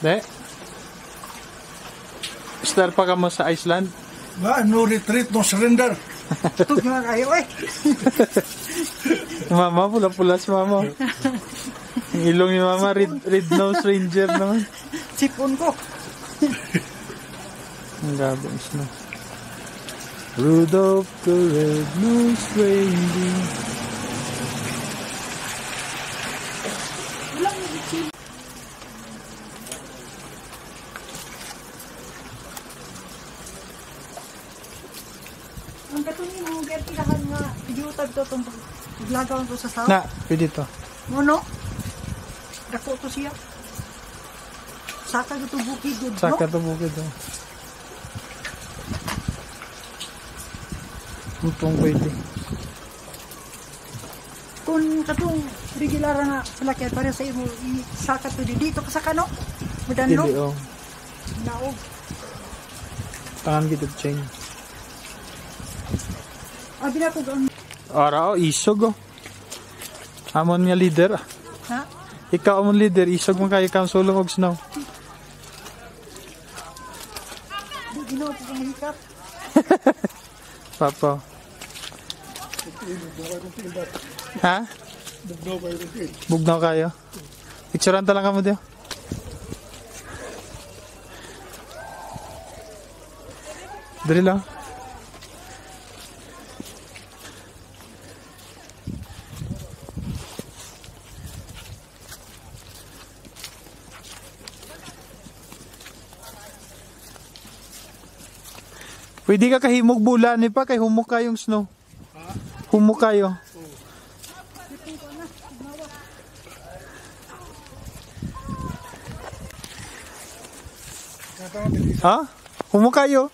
De? Star pa ka mo sa Iceland? Ba, no retreat, no surrender. Ito nga kayo eh. Mama, pula-pula si mama. Ang ilong ni mama, red nose ranger naman. Sipon ko. Ang gabi is na. Rudolph the red-nosed reindeer. Ang katunin mo, kaya tirahan nga, idiutag to itong paglagawan ko sa sao. Na, pwede to. Mono? Dako to siya. Saka ito bukid yun, no? Saka to bukid to. Utong pwede. Kung katong regular nga sila kaya para sa imo, saka to dito ka sa kano? Madanlo? Pwede, oh. Naog. Tangan kita chain. Abi na ko ang... Ara, oh, isog, oh. Amon nga leader. Ha? Ikaw amon leader, isog mo kayo kang sulong og snow. Di ginawa ko kang hikap. Papa. Ha? Bugnaw kayo rin. Bugnaw kayo. Picturean talaga mo diyo. Dali lang. Pwede ka kahimog bulan ni pa kay humok kayong snow. Humok kayo. Ha? Humok kayo.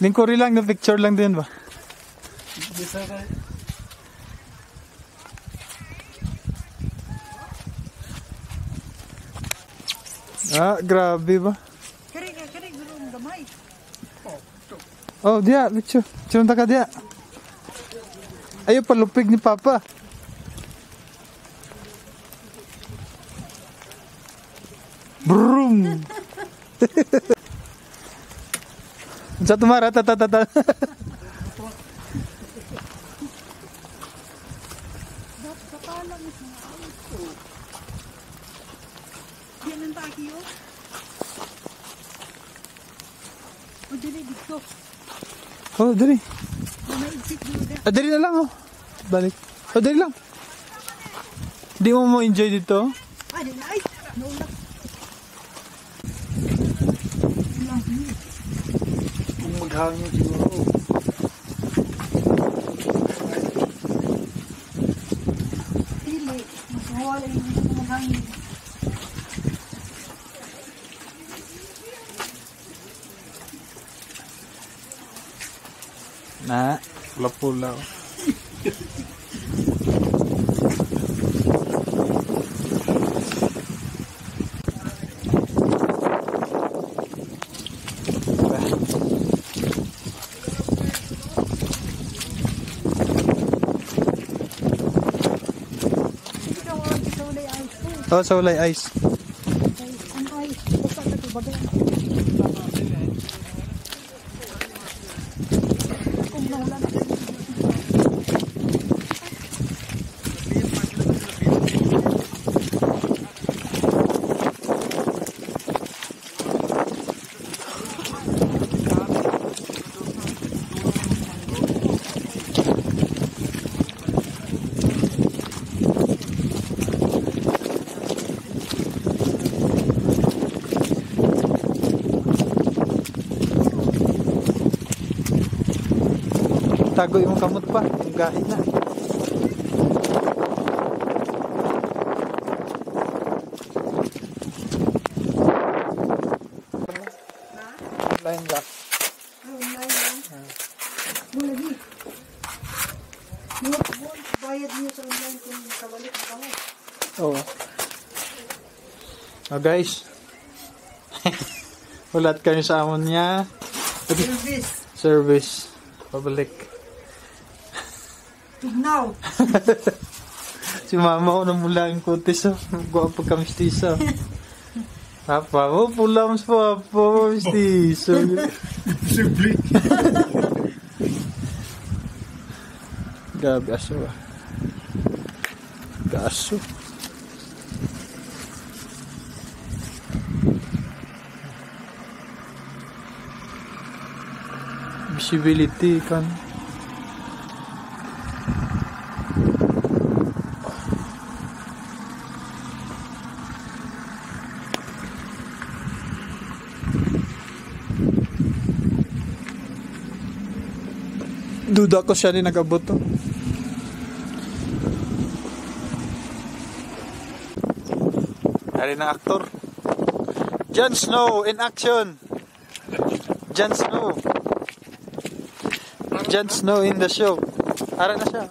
Lingkuri lang na picture lang din ba? Bisa ka. Grabe ba? Kari gulong gamay. Oh, dia, picture. Picture ka dia. Ayo palupig ni Papa. Brum. Sa tumara ta. Yan ang taki oh. O dili dito. Oh, dali. May exit dito na. Dali na lang oh. Balik. Oh, dali lang. Di mo enjoy dito? Ah, dili ay. Naulak. Kung maghangin siguro. Dili. Mas mawala yung dito maghangin. Na, pula-pula. Ikaw ang kitulay ice ko. Oh, so like ice. Ang ice. Basta ka ito bagay. Kung nawala na. Tago yung kamot pa, yung gahi na. Line lock. Lagi. Bayad niyo sa online kung kabalik ako. Oo. Oh guys. Ulat kayo sa amon niya. Service. Service. Pabalik. Tugnaw. Si mama ko namula yung kutis. Gawa pagkamistiso. Papa mo, pula mas papa. Mistiso. Simple. Gabi aso ah. Gaso. Visibility kan. Duda ko siya rin nag-abot to. Dari na aktor. Jon Snow in action. Jon Snow. Jon Snow in the show. Ara na siya.